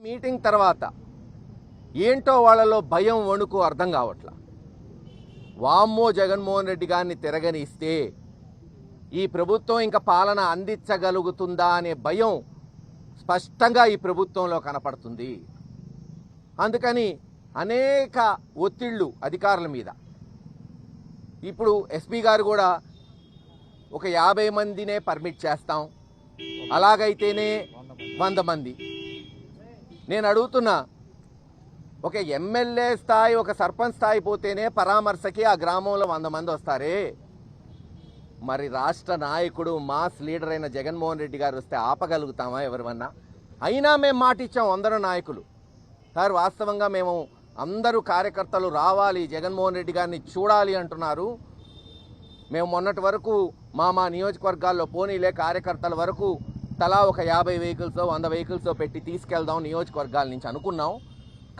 Meeting తర్వాత ఏంటో వాళ్ళలో భయం వణుకు అర్థం కావట్లా. వామ్మో జగన్మోహన్ రెడ్డి గారిని తిరగనిస్తే ఈ ప్రభుత్వం ఇంకా పాలన అందించగలుగుతుందా అనే భయం స్పష్టంగా ఈ ప్రభుత్వంలో కనపడుతుంది. అందుకని అనేక ఒత్తిళ్లు అధికారుల మీద. ఇప్పుడు ఎస్పీ గారు కూడా ఒక 50 మందినే పర్మిట్ చేస్తాం, అలాగైతేనే 100 మంది. నేను అడుగుతున్నా, ఒక ఎమ్మెల్యే స్థాయి ఒక సర్పంచ్ స్థాయి పోతేనే పరామర్శకి ఆ గ్రామంలో 100 మంది వస్తారే, మరి రాష్ట్ర నాయకుడు మాస్ లీడర్ అయిన జగన్మోహన్ రెడ్డి గారు వస్తే ఆపగలుగుతామా ఎవరివన్నా? అయినా మేము మాట ఇచ్చాం అందరూ నాయకులు. సార్ వాస్తవంగా మేము అందరూ కార్యకర్తలు రావాలి, జగన్మోహన్ రెడ్డి గారిని చూడాలి అంటున్నారు. మేము మొన్నటి వరకు మా నియోజకవర్గాల్లో పోనీలే కార్యకర్తల వరకు తలా ఒక 50 వెహికల్స్ 100 వెహికల్స్ పెట్టి తీసుకెళ్దాం నియోజకవర్గాల నుంచి అనుకున్నాం.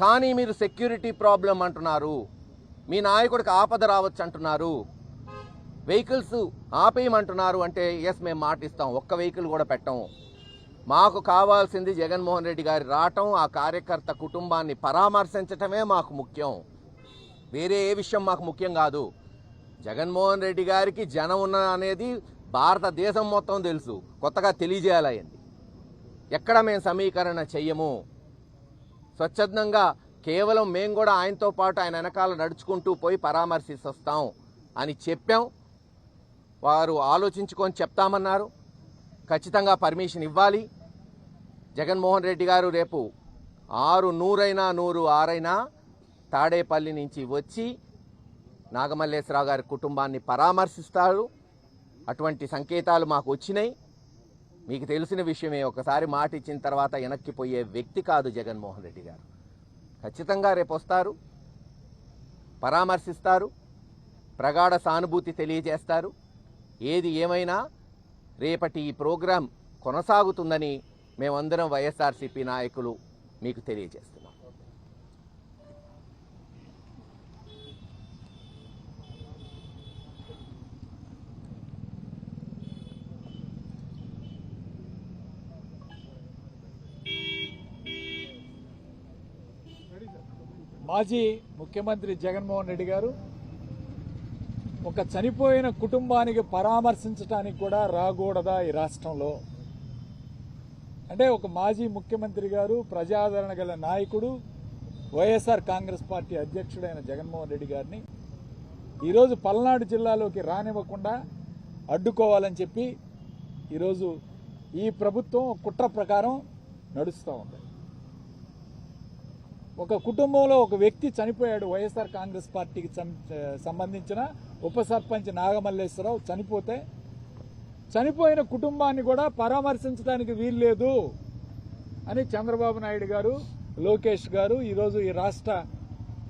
కానీ మీరు సెక్యూరిటీ ప్రాబ్లం అంటున్నారు, మీ నాయకుడికి ఆపద రావచ్చు అంటున్నారు, వెహికల్స్ ఆపేయమంటున్నారు. అంటే ఎస్ మేము మాటిస్తాం, ఒక్క వెహికల్ కూడా పెట్టము. మాకు కావాల్సింది జగన్మోహన్ రెడ్డి గారి రావటం, ఆ కార్యకర్త కుటుంబాన్ని పరామర్శించటమే మాకు ముఖ్యం. వేరే ఏ విషయం మాకు ముఖ్యం కాదు. జగన్మోహన్ రెడ్డి గారికి జనం ఉన్న అనేది భారతదేశం మొత్తం తెలుసు, కొత్తగా తెలియజేయాలయ్యింది. ఎక్కడ మేము సమీకరణ చెయ్యము, స్వచ్ఛందంగా కేవలం మేము కూడా ఆయనతో పాటు ఆయన వెనకాల నడుచుకుంటూ పోయి పరామర్శిస్తాం అని చెప్పాం. వారు ఆలోచించుకొని చెప్తామన్నారు. ఖచ్చితంగా పర్మిషన్ ఇవ్వాలి. జగన్మోహన్ రెడ్డి గారు రేపు 100 తాడేపల్లి నుంచి వచ్చి నాగమల్లేశ్వరరావు గారి కుటుంబాన్ని పరామర్శిస్తారు. అటువంటి సంకేతాలు మాకు వచ్చినాయి. మీకు తెలిసిన విషయమే, ఒకసారి మాట ఇచ్చిన తర్వాత వెనక్కిపోయే వ్యక్తి కాదు జగన్మోహన్ రెడ్డి గారు. ఖచ్చితంగా రేపు వస్తారు, పరామర్శిస్తారు, ప్రగాఢ సానుభూతి తెలియజేస్తారు. ఏది ఏమైనా రేపటి ఈ ప్రోగ్రాం కొనసాగుతుందని మేమందరం వైఎస్ఆర్సీపీ నాయకులు మీకు తెలియజేస్తున్నాం. మాజీ ముఖ్యమంత్రి జగన్మోహన్ రెడ్డి గారు ఒక చనిపోయిన కుటుంబానికి పరామర్శించడానికి కూడా రాకూడదా ఈ రాష్ట్రంలో? అంటే ఒక మాజీ ముఖ్యమంత్రి గారు, ప్రజాదరణ గల నాయకుడు, వైఎస్ఆర్ కాంగ్రెస్ పార్టీ అధ్యక్షుడైన జగన్మోహన్ రెడ్డి గారిని ఈరోజు పల్నాడు జిల్లాలోకి రానివ్వకుండా అడ్డుకోవాలని చెప్పి ఈరోజు ఈ ప్రభుత్వం కుట్ర ప్రకారం నడుస్తూ ఉంది. ఒక కుటుంబంలో ఒక వ్యక్తి చనిపోయాడు. వైఎస్ఆర్ కాంగ్రెస్ పార్టీకి సంబంధించిన ఉప సర్పంచ్ నాగమల్లేశ్వరరావు చనిపోతే చనిపోయిన కుటుంబాన్ని కూడా పరామర్శించడానికి వీల్లేదు అని చంద్రబాబు నాయుడు గారు, లోకేష్ గారు ఈరోజు ఈ రాష్ట్ర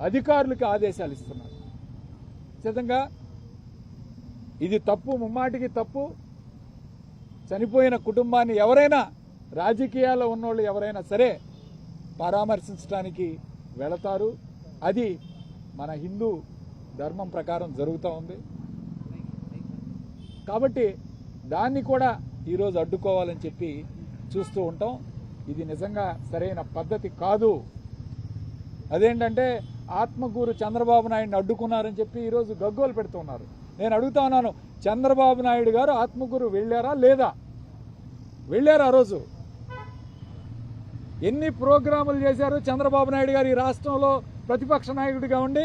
అధికారులకు ఆదేశాలు ఇస్తున్నారు. ఖచ్చితంగా ఇది తప్పు, ముమ్మాటికి తప్పు. చనిపోయిన కుటుంబాన్ని ఎవరైనా, రాజకీయాల్లో ఉన్నోళ్ళు ఎవరైనా సరే పరామర్శించడానికి వెళతారు. అది మన హిందూ ధర్మం ప్రకారం జరుగుతూ ఉంది. కాబట్టి దాన్ని కూడా ఈరోజు అడ్డుకోవాలని చెప్పి చూస్తూ ఉంటాం. ఇది నిజంగా సరైన పద్ధతి కాదు. అదేంటంటే ఆత్మకూరు చంద్రబాబు నాయుడిని అడ్డుకున్నారని చెప్పి ఈరోజు గగ్గోలు పెడుతున్నారు. నేను అడుగుతా ఉన్నాను, చంద్రబాబు నాయుడు గారు ఆత్మకూరు వెళ్ళారా లేదా? వెళ్ళారు. ఆ రోజు ఎన్ని ప్రోగ్రాములు చేశారు చంద్రబాబు నాయుడు గారు ఈ రాష్ట్రంలో ప్రతిపక్ష నాయకుడిగా ఉండి?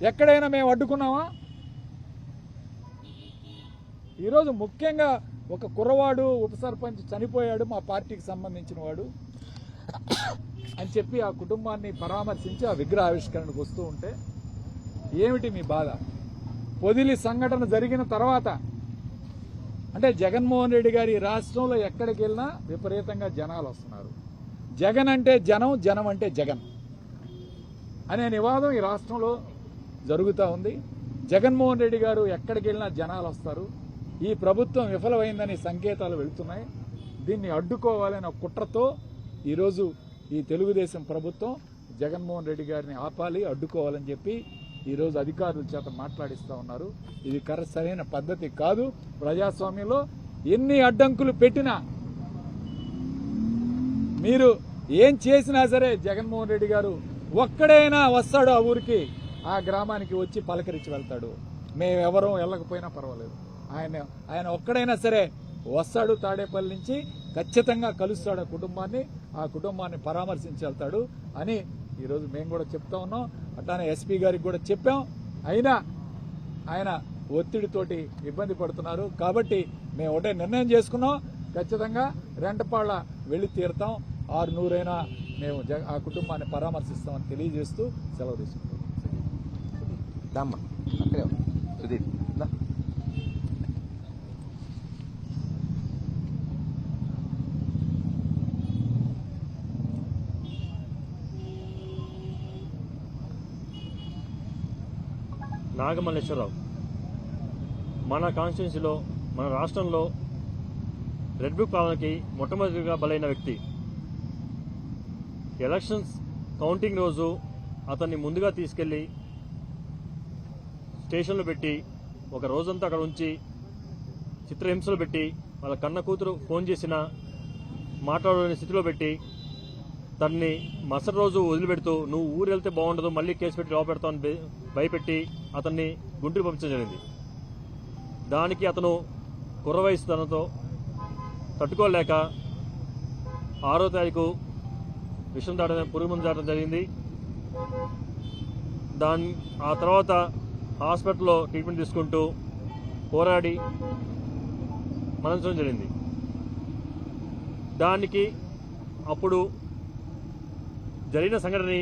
ఎక్కడైనా మేము అడ్డుకున్నామా? ఈరోజు ముఖ్యంగా ఒక కుర్రవాడు ఉప సర్పంచ్ చనిపోయాడు, మా పార్టీకి సంబంధించిన వాడు అని చెప్పి ఆ కుటుంబాన్ని పరామర్శించి ఆ విగ్రహ ఆవిష్కరణకు వస్తూ ఉంటే ఏమిటి మీ బాధ? పొదిలి సంఘటన జరిగిన తర్వాత అంటే జగన్మోహన్ రెడ్డి గారి రాష్ట్రంలో ఎక్కడికి వెళ్ళినా విపరీతంగా జనాలు వస్తున్నారు. జగన్ అంటే జనం, జనం అంటే జగన్ అనే నివాదం ఈ రాష్ట్రంలో జరుగుతూ ఉంది. జగన్మోహన్ రెడ్డి గారు ఎక్కడికి వెళ్ళినా జనాలు వస్తారు. ఈ ప్రభుత్వం విఫలమైందని సంకేతాలు వెళుతున్నాయి. దీన్ని అడ్డుకోవాలనే కుట్రతో ఈరోజు ఈ తెలుగుదేశం ప్రభుత్వం జగన్మోహన్ రెడ్డి గారిని ఆపాలి, అడ్డుకోవాలని చెప్పి ఈరోజు అధికారుల చేత మాట్లాడిస్తూ ఉన్నారు. ఇది సరైన పద్ధతి కాదు. ప్రజాస్వామ్యంలో ఎన్ని అడ్డంకులు పెట్టినా, మీరు ఏం చేసినా సరే జగన్మోహన్ రెడ్డి గారు ఒక్కడైనా వస్తాడు ఆ ఊరికి, ఆ గ్రామానికి వచ్చి పలకరించి వెళ్తాడు. మేమెవరూ వెళ్ళకపోయినా పర్వాలేదు, ఆయన ఒక్కడైనా సరే వస్తాడు. తాడేపల్లి నుంచి ఖచ్చితంగా కలుస్తాడు ఆ కుటుంబాన్ని పరామర్శించి వెళ్తాడు అని ఈరోజు మేము కూడా చెప్తా ఉన్నాం. అట్లానే ఎస్పీ గారికి కూడా చెప్పాం. అయినా ఆయన ఒత్తిడితోటి ఇబ్బంది పడుతున్నారు. కాబట్టి మేము ఒకటే నిర్ణయం చేసుకున్నాం, ఖచ్చితంగా రెంటపాళ్ళ వెళ్లి తీరుతాం. 600 మేము ఆ కుటుంబాన్ని పరామర్శిస్తామని తెలియజేస్తూ సెలవు తీసుకుంటాం. దమ్మా అక్కడే సుధీర్ దా. నాగమల్లేశ్వరరావు మన కాన్స్టిట్యున్సీలో, మన రాష్ట్రంలో రెడ్ బుక్ పాలనకి మొట్టమొదటిగా బలైన వ్యక్తి. ఎలక్షన్స్ కౌంటింగ్ రోజు అతన్ని ముందుగా తీసుకెళ్లి స్టేషన్లో పెట్టి ఒక రోజంతా అక్కడ ఉంచి చిత్రహింసలు పెట్టి వాళ్ళ కన్న కూతురు ఫోన్ చేసినా మాట్లాడలేని స్థితిలో పెట్టి తనని మరుసటి రోజు వదిలిపెడుతూ నువ్వు ఊరు వెళ్తే బాగుండదు, మళ్ళీ కేసు పెట్టి రావు పెడతామని భయపెట్టి అతన్ని గుంటూరు పంపించడం జరిగింది. దానికి అతను కుర్ర వయసు తనతో తట్టుకోలేక 6వ తారీఖు విషం దాటడం, పురుగు మందు దాటడం జరిగింది. ఆ తర్వాత హాస్పిటల్లో ట్రీట్మెంట్ తీసుకుంటూ పోరాడి మరణించడం జరిగింది. దానికి అప్పుడు జరిగిన సంఘటనని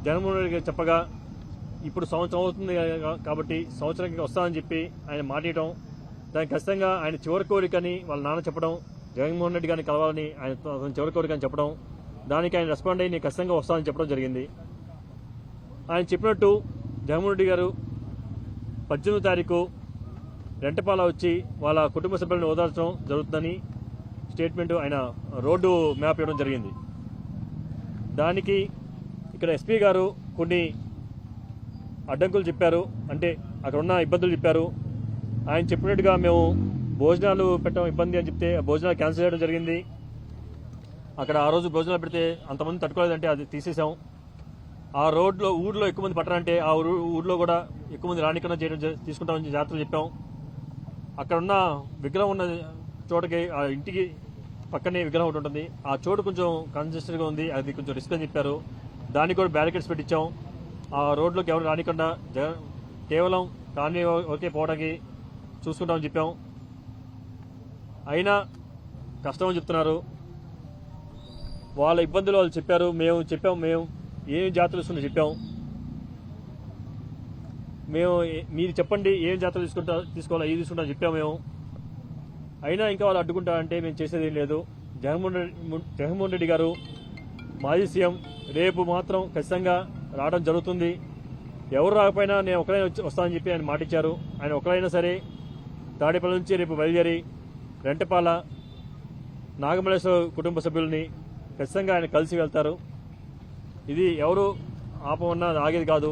జగన్మోహన్ రెడ్డి గారు చెప్పగా ఇప్పుడు సంవత్సరం అవుతుంది కాబట్టి సంవత్సరానికి వస్తానని చెప్పి ఆయన మాట్లాడటం, దానికి ఖచ్చితంగా ఆయన చివరి కోరికని వాళ్ళ నాన్న చెప్పడం, జగన్మోహన్ రెడ్డి గారిని కలవాలని ఆయన చివరి కోరికని చెప్పడం, దానికి ఆయన రెస్పాండ్ అయ్యి నేను ఖచ్చితంగా వస్తానని చెప్పడం జరిగింది. ఆయన చెప్పినట్టు జగన్మోహన్ రెడ్డి గారు 18వ తారీఖు రెంటపాల వచ్చి వాళ్ళ కుటుంబ సభ్యులను ఓదార్చడం జరుగుతుందని స్టేట్మెంట్ ఆయన రోడ్డు మ్యాప్ ఇవ్వడం జరిగింది. దానికి ఇక్కడ ఎస్పీ గారు కొన్ని అడ్డంకులు చెప్పారు, అంటే అక్కడ ఉన్న ఇబ్బందులు చెప్పారు. ఆయన చెప్పినట్టుగా మేము భోజనాలు పెట్టడం ఇబ్బంది అని చెప్తే భోజనాలు క్యాన్సిల్ చేయడం జరిగింది. అక్కడ ఆ రోజు భోజనాలు పెడితే అంతమంది తట్టుకోలేదంటే అది తీసేసాం. ఆ ఊర్లో ఎక్కువ మంది పట్టరంటే ఆ ఊర్లో కూడా ఎక్కువ మంది రానికన్నా చేయడం తీసుకుంటామని జాగ్రత్తలు చెప్పాం. అక్కడ ఉన్న విగ్రహం ఉన్న చోటకి ఆ ఇంటికి పక్కనే విగ్రహం ఒకటి ఉంటుంది, ఆ చోటు కొంచెం కన్జెస్టెడ్గా ఉంది, అది కొంచెం రిస్క్ అని చెప్పారు. దానికి కూడా బ్యారికేడ్స్ పెట్టించాం. ఆ రోడ్లోకి ఎవరు రానికుండా కేవలం కాలనీ వరకే పోవడానికి చూసుకుంటామని చెప్పాం. అయినా కష్టం అని చెప్తున్నారు. వాళ్ళ ఇబ్బందులు వాళ్ళు చెప్పారు, మేము ఏం జాతరలు ఇస్తున్నా చెప్పాం. మీరు చెప్పండి ఏం జాతరలు తీసుకోవాలా ఏది తీసుకుంటా చెప్పాము మేము. అయినా ఇంకా వాళ్ళు అడ్డుకుంటారంటే మేము చేసేది ఏం లేదు. జగన్మోహన్ రెడ్డి గారు మాజీ సీఎం రేపు మాత్రం ఖచ్చితంగా రావడం జరుగుతుంది. ఎవరు రాకపోయినా నేను ఒకరైనా వస్తానని చెప్పి ఆయన మాటిచ్చారు. ఆయన ఒకరైనా సరే తాడేపల్లి నుంచి రేపు బయలుదేరి రెంటపాల నాగమల్లేశ్వర కుటుంబ సభ్యుల్ని ఖచ్చితంగా ఆయన కలిసి వెళ్తారు. ఇది ఎవరు ఆపమన్నా ఆగేది కాదు.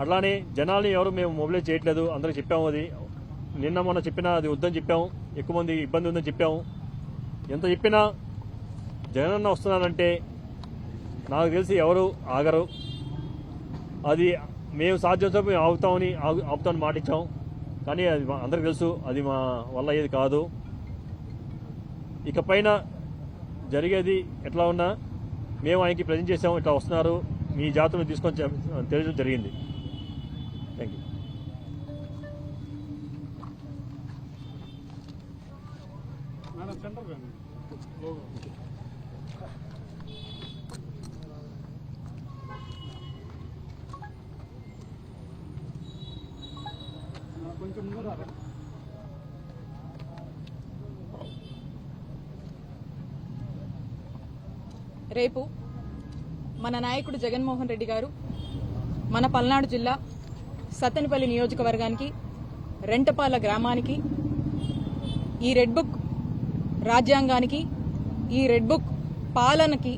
అట్లానే జనాల్ని ఎవరు మేము మొబిలైజ్ చేయట్లేదు, అందరికి చెప్పాము. అది నిన్న మొన్న చెప్పినా అది వద్దని చెప్పాము, ఎక్కువ మంది ఇబ్బంది ఉందని చెప్పాము. ఎంత చెప్పినా జగనన్న వస్తున్నారంటే నాకు తెలిసి ఎవరు ఆగరు. అది మేము సాధ్యంతో మేము ఆపుతామని మాటిచ్చాం. కానీ అది అందరికి తెలుసు అది మా వల్ల అయ్యేది కాదు. ఇక పైన జరిగేది ఎట్లా ఉన్నా మేము ఆయనకి ప్రజెంట్ చేసాము, ఇట్లా వస్తున్నారు మీ జాతరను తీసుకొని తెలియడం జరిగింది. Thank you. రేపు మన నాయకుడు జగన్మోహన్ రెడ్డి గారు మన పల్నాడు జిల్లా సత్తెనపల్లి నియోజకవర్గానికి రెంటపాల గ్రామానికి ఈ రెడ్ బుక్ రాజ్యాంగానికి, ఈ రెడ్ బుక్ పాలనకి,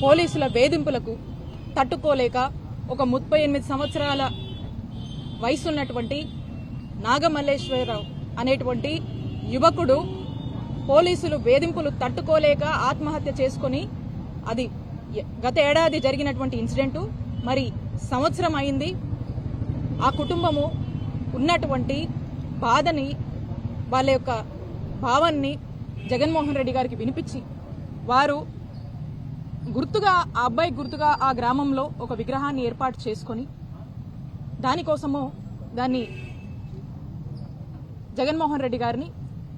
పోలీసుల వేధింపులకు తట్టుకోలేక ఒక 38 సంవత్సరాల వయసున్నటువంటి నాగమల్లేశ్వరరావు అనేటువంటి యువకుడు పోలీసులు వేధింపులు తట్టుకోలేక ఆత్మహత్య చేసుకుని అది గత ఏడాది జరిగినటువంటి ఇన్సిడెంటు. మరి సంవత్సరం అయింది. ఆ కుటుంబము ఉన్నటువంటి బాధని, వాళ్ళ యొక్క భావాన్ని జగన్మోహన్ రెడ్డి గారికి వినిపించి వారు గుర్తుగా, ఆ అబ్బాయి గుర్తుగా ఆ గ్రామంలో ఒక విగ్రహాన్ని ఏర్పాటు చేసుకొని దానికోసము దాన్ని జగన్మోహన్ రెడ్డి గారిని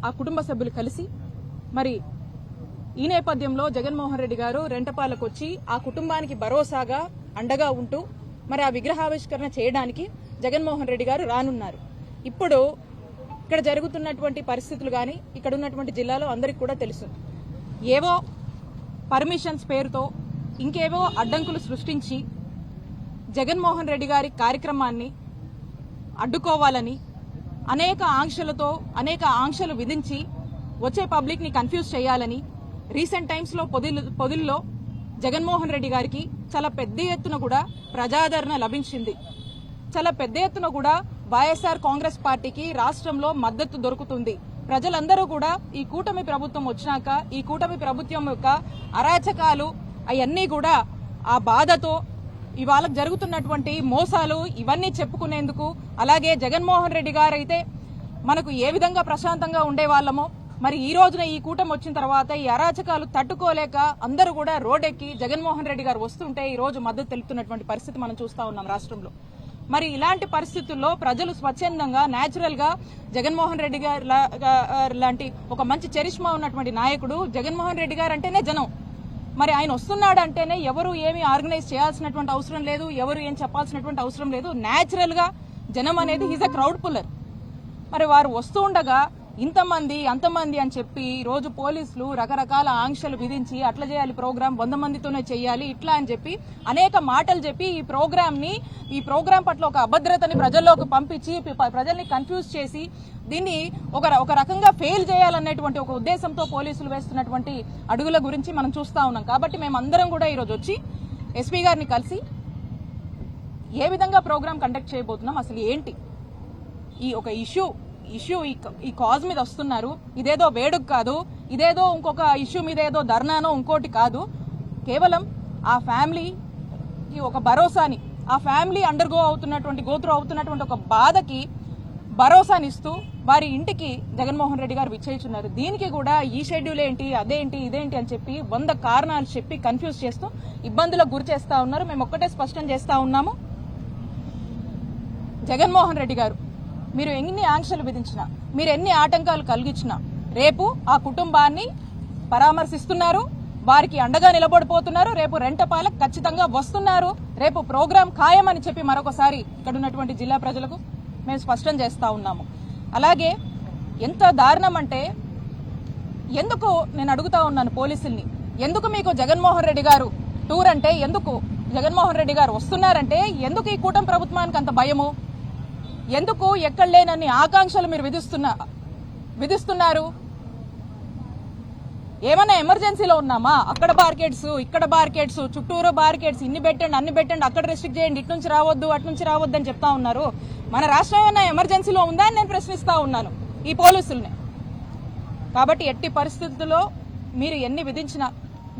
ఆ కుటుంబ సభ్యులు కలిసి, మరి ఈ నేపథ్యంలో జగన్మోహన్ రెడ్డి గారు రెంటపాలకు వచ్చి ఆ కుటుంబానికి భరోసాగా అండగా ఉంటూ మరి ఆ విగ్రహావిష్కరణ చేయడానికి జగన్మోహన్ రెడ్డి గారు రానున్నారు. ఇప్పుడు ఇక్కడ జరుగుతున్నటువంటి పరిస్థితులు కానీ ఇక్కడ ఉన్నటువంటి జిల్లాలో అందరికీ కూడా తెలుసు. ఏవో పర్మిషన్స్ పేరుతో ఇంకేవో అడ్డంకులు సృష్టించి జగన్మోహన్ రెడ్డి గారి కార్యక్రమాన్ని అడ్డుకోవాలని అనేక ఆంక్షలు విధించి వచ్చే పబ్లిక్ ని కన్ఫ్యూజ్ చేయాలని రీసెంట్ టైమ్స్ లో పొదిల్లో జగన్మోహన్ రెడ్డి గారికి చాలా పెద్ద ఎత్తున కూడా ప్రజాదరణ లభించింది. చాలా పెద్ద ఎత్తున కూడా వైఎస్ఆర్ కాంగ్రెస్ పార్టీకి రాష్ట్రంలో మద్దతు దొరుకుతుంది. ప్రజలందరూ కూడా ఈ కూటమి ప్రభుత్వం వచ్చినాక ఈ కూటమి ప్రభుత్వం యొక్క అరాచకాలు అవన్నీ కూడా ఆ బాధతో ఇవాళ జరుగుతున్నటువంటి మోసాలు ఇవన్నీ చెప్పుకునేందుకు, అలాగే జగన్మోహన్ రెడ్డి గారు అయితే మనకు ఏ విధంగా ప్రశాంతంగా ఉండేవాళ్ళమో మరి ఈ రోజున ఈ కూటమి వచ్చిన తర్వాత ఈ అరాచకాలు తట్టుకోలేక అందరూ కూడా రోడ్డెక్కి జగన్మోహన్ రెడ్డి గారు వస్తుంటే ఈ రోజు మద్దతు తెలుపుతున్నటువంటి పరిస్థితి మనం చూస్తా ఉన్నాం రాష్ట్రంలో. మరి ఇలాంటి పరిస్థితుల్లో ప్రజలు స్వచ్ఛందంగా న్యాచురల్ గా జగన్మోహన్ రెడ్డి గారు లాంటి ఒక మంచి చరిష్మా ఉన్నటువంటి నాయకుడు, జగన్మోహన్ రెడ్డి గారు అంటేనే జనం. మరి ఆయన వస్తున్నాడు అంటేనే ఎవరు ఏమి ఆర్గనైజ్ చేయాల్సినటువంటి అవసరం లేదు, ఎవరు ఏం చెప్పాల్సినటువంటి అవసరం లేదు. న్యాచురల్ గా జనం అనేది ఈజ్ అ క్రౌడ్ పుల్లర్. మరి వారు వస్తూ ఉండగా ఇంతమంది అంతమంది అని చెప్పి రోజు పోలీసులు రకరకాల ఆంక్షలు విధించి అట్లా చేయాలి, ప్రోగ్రామ్ 100 మందితోనే చేయాలి ఇట్లా అని చెప్పి అనేక మాటలు చెప్పి ఈ ప్రోగ్రామ్ పట్ల ఒక అభద్రతని ప్రజల్లోకి పంపించి ప్రజల్ని కన్ఫ్యూజ్ చేసి దీన్ని ఒక రకంగా ఫెయిల్ చేయాలనేటువంటి ఒక ఉద్దేశంతో పోలీసులు వేస్తున్నటువంటి అడుగుల గురించి మనం చూస్తా ఉన్నాం. కాబట్టి మేమందరం కూడా ఈరోజు వచ్చి ఎస్పీ గారిని కలిసి ఏ విధంగా ప్రోగ్రామ్ కండక్ట్ చేయబోతున్నాం, అసలు ఏంటి ఈ ఒక ఇష్యూ ఈ కాజ్ మీద వస్తున్నారు. ఇదేదో వేడుక కాదు, ఇదేదో ఇంకొక ఇష్యూ మీద ఏదో ధర్నానో ఇంకోటి కాదు. కేవలం ఆ ఫ్యామిలీకి ఒక భరోసాని, ఆ ఫ్యామిలీ గోత్రు అవుతున్నటువంటి ఒక బాధకి భరోసానిస్తూ వారి ఇంటికి జగన్మోహన్ రెడ్డి గారు విచ్చేస్తున్నారు. దీనికి కూడా ఈ షెడ్యూల్ ఏంటి, అదేంటి, ఇదేంటి అని చెప్పి 100 కారణాలు చెప్పి కన్ఫ్యూజ్ చేస్తూ ఇబ్బందులకు గురి చేస్తా ఉన్నారు. మేము ఒక్కటే స్పష్టం చేస్తా ఉన్నాము, జగన్మోహన్ రెడ్డి గారు మీరు ఎన్ని ఆంక్షలు విధించినా, మీరు ఎన్ని ఆటంకాలు కలిగించినా రేపు ఆ కుటుంబాన్ని పరామర్శిస్తున్నారు, వారికి అండగా నిలబడిపోతున్నారు. రేపు రెంటపాలకు ఖచ్చితంగా వస్తున్నారు. రేపు ప్రోగ్రాం ఖాయమని చెప్పి మరొకసారి ఇక్కడ ఉన్నటువంటి జిల్లా ప్రజలకు మేము స్పష్టం చేస్తా ఉన్నాము. అలాగే ఎంత దారుణం అంటే, ఎందుకు నేను అడుగుతా ఉన్నాను పోలీసుల్ని, ఎందుకు మీకు జగన్మోహన్ రెడ్డి గారు టూర్ అంటే, ఎందుకు జగన్మోహన్ రెడ్డి గారు వస్తున్నారంటే ఎందుకు ఈ కూటమి ప్రభుత్వానికి అంత భయము, ఎందుకు ఎక్కడ లేనన్ని ఆకాంక్షలు మీరు విధిస్తున్నారు? ఏమన్నా ఎమర్జెన్సీలో ఉన్నామా? అక్కడ బార్కెట్స్, ఇక్కడ బార్కెట్స్, చుట్టూరు బార్కెట్స్, ఇన్ని పెట్టండి అన్ని పెట్టండి, అక్కడ రెస్ట్రిక్ట్ చేయండి, ఇటు నుంచి రావద్దు అటు నుంచి రావద్దు అని చెప్తా ఉన్నారు. మన రాష్ట్రం ఏమన్నా ఎమర్జెన్సీలో ఉందా అని నేను ప్రశ్నిస్తా ఉన్నాను ఈ పోలీసుల్ని. కాబట్టి ఎట్టి పరిస్థితుల్లో మీరు ఎన్ని విధించినా,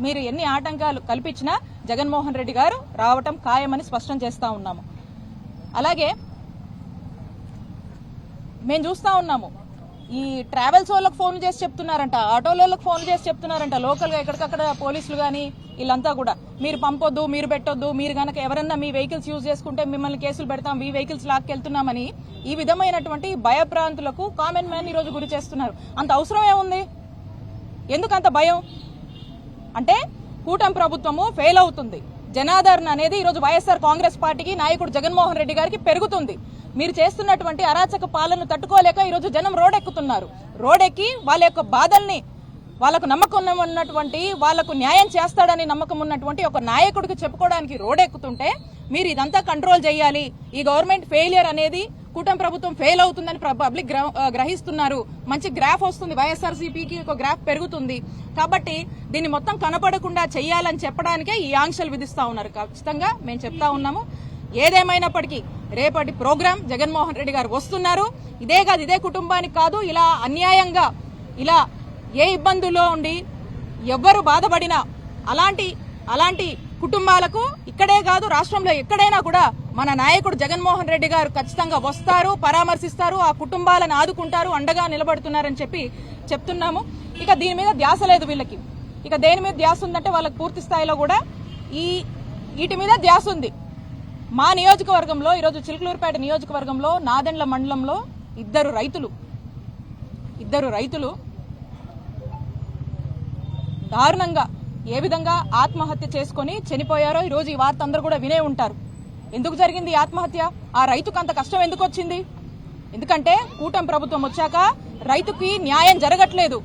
మీరు ఎన్ని ఆటంకాలు కల్పించినా జగన్మోహన్ రెడ్డి గారు రావటం ఖాయమని స్పష్టం చేస్తా ఉన్నాము. అలాగే మేము చూస్తా ఉన్నాము, ఈ ట్రావెల్స్ వాళ్ళకి ఫోన్ చేసి చెప్తున్నారంట, ఆటోలకు ఫోన్ చేసి చెప్తున్నారంట, లోకల్ గా ఎక్కడికక్కడ పోలీసులు గానీ వీళ్ళంతా కూడా మీరు పంపొద్దు, మీరు పెట్టొద్దు, మీరు గనక ఎవరన్నా మీ వెహికల్స్ యూజ్ చేసుకుంటే మిమ్మల్ని కేసులు పెడతాం, మీ వెహికల్స్ లాక్కెళ్తున్నామని ఈ విధమైనటువంటి భయభ్రాంతులకు కామన్ మ్యాన్ ఈ రోజు గురి చేస్తున్నారు. అంత అవసరం ఏముంది? ఎందుకు అంత భయం? అంటే కూటమి ప్రభుత్వము ఫెయిల్ అవుతుంది, జనాదరణ అనేది ఈరోజు వైఎస్ఆర్ కాంగ్రెస్ పార్టీకి, నాయకుడు జగన్మోహన్ రెడ్డి గారికి పెరుగుతుంది. మీరు చేస్తున్నటువంటి అరాచక పాలనను తట్టుకోలేక ఈరోజు జనం రోడ్డెక్కుతున్నారు. రోడ్డెక్కి వాళ్ళ యొక్క బాధల్ని, వాళ్ళకు నమ్మకం ఉన్నటువంటి, వాళ్ళకు న్యాయం చేస్తాడని నమ్మకం ఉన్నటువంటి ఒక నాయకుడికి చెప్పుకోవడానికి రోడ్డెక్కుతుంటే మీరు ఇదంతా కంట్రోల్ చేయాలి, ఈ గవర్నమెంట్ ఫెయిలియర్ అనేది, కూటమి ప్రభుత్వం ఫెయిల్ అవుతుందని పబ్లిక్ గ్రహిస్తున్నారు. మంచి గ్రాఫ్ వస్తుంది, వైఎస్ఆర్సీపీకి ఒక గ్రాఫ్ పెరుగుతుంది. కాబట్టి దీన్ని మొత్తం కనపడకుండా చేయాలని చెప్పడానికే ఈ ఆంక్షలు విధిస్తా ఉన్నారు. ఖచ్చితంగా మేము చెప్తా ఉన్నాము, ఏదేమైనప్పటికీ రేపటి ప్రోగ్రాం జగన్మోహన్ రెడ్డి గారు వస్తున్నారు. ఇదే కాదు, ఇదే కుటుంబానికి కాదు, ఇలా అన్యాయంగా ఇలా ఏ ఇబ్బందుల్లో ఉండి ఎవ్వరు బాధపడినా అలాంటి అలాంటి కుటుంబాలకు ఇక్కడే కాదు రాష్ట్రంలో ఎక్కడైనా కూడా మన నాయకుడు జగన్మోహన్ రెడ్డి గారు ఖచ్చితంగా వస్తారు, పరామర్శిస్తారు, ఆ కుటుంబాలను ఆదుకుంటారు, అండగా నిలబడుతున్నారని చెప్పి చెప్తున్నాము. ఇక దీని మీద ధ్యాస లేదు వీళ్ళకి. ఇక దేని మీద ధ్యాస ఉందంటే వాళ్ళకి పూర్తి స్థాయిలో కూడా వీటి మీద ధ్యాస ఉంది. మా నియోజకవర్గంలో ఈరోజు చిలుకలూరుపేట నియోజకవర్గంలో నాదెండ్ల మండలంలో ఇద్దరు రైతులు దారుణంగా ఏ విధంగా ఆత్మహత్య చేసుకుని చనిపోయారో ఈరోజు ఈ వార్త అందరూ కూడా వినే ఉంటారు. ఎందుకు జరిగింది ఈ ఆత్మహత్య? ఆ రైతుకు అంత కష్టం ఎందుకు వచ్చింది? ఎందుకంటే కూటమి ప్రభుత్వం వచ్చాక రైతుకి న్యాయం జరగట్లేదు.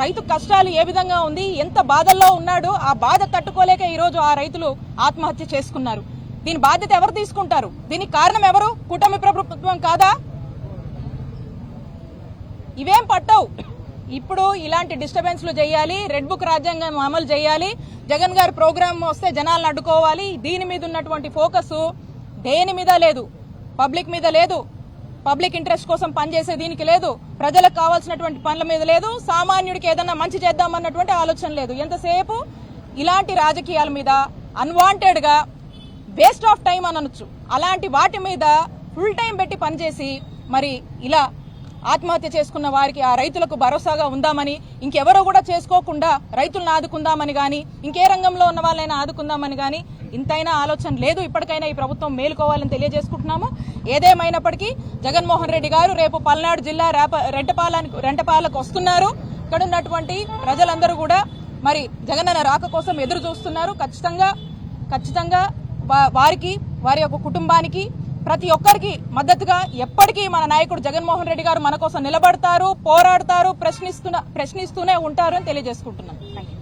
రైతు కష్టాలు ఏ విధంగా ఉంది, ఎంత బాధల్లో ఉన్నాడో ఆ బాధ తట్టుకోలేక ఈరోజు ఆ రైతులు ఆత్మహత్య చేసుకున్నారు. దీని బాధ్యత ఎవరు తీసుకుంటారు? దీనికి కారణం ఎవరు? కూటమి ప్రభుత్వం కాదా? ఇవేం పట్టవు. ఇప్పుడు ఇలాంటి డిస్టర్బెన్స్లు చేయాలి, రెడ్ బుక్ రాజ్యాంగం అమలు చేయాలి, జగన్ గారి ప్రోగ్రామ్ వస్తే జనాలను అడ్డుకోవాలి. దీని మీద ఉన్నటువంటి ఫోకస్ దేని మీద లేదు, పబ్లిక్ మీద లేదు, పబ్లిక్ ఇంట్రెస్ట్ కోసం పనిచేసే దీనికి లేదు, ప్రజలకు కావాల్సినటువంటి పనుల మీద లేదు, సామాన్యుడికి ఏదన్నా మంచి చేద్దామన్నటువంటి ఆలోచన లేదు. ఎంతసేపు ఇలాంటి రాజకీయాల మీద అన్వాంటెడ్ గా వేస్ట్ ఆఫ్ టైం అనొచ్చు, అలాంటి వాటి మీద ఫుల్ టైం పెట్టి పనిచేసి మరి ఇలా ఆత్మహత్య చేసుకున్న వారికి ఆ రైతులకు భరోసాగా ఉందామని, ఇంకెవరో కూడా చేసుకోకుండా రైతులను ఆదుకుందామని గాని, ఇంకే రంగంలో ఉన్న వాళ్ళైనా ఆదుకుందామని గాని ఇంతైనా ఆలోచన లేదు. ఇప్పటికైనా ఈ ప్రభుత్వం మేలుకోవాలని తెలియజేసుకుంటున్నాము. ఏదేమైనప్పటికీ జగన్మోహన్ రెడ్డి గారు రేపు పల్నాడు జిల్లా రెంటపాలకు వస్తున్నారు. ఇక్కడ ఉన్నటువంటి ప్రజలందరూ కూడా మరి జగనన్న రాక కోసం ఎదురు చూస్తున్నారు. ఖచ్చితంగా వారికి, వారి యొక్క కుటుంబానికి, ప్రతి ఒక్కరికి మద్దతుగా ఎప్పటికీ మన నాయకుడు జగన్మోహన్ రెడ్డి గారు మన కోసం నిలబడతారు, పోరాడతారు, ప్రశ్నిస్తూనే ఉంటారు అని తెలియజేసుకుంటున్నాను. థాంక్యూ.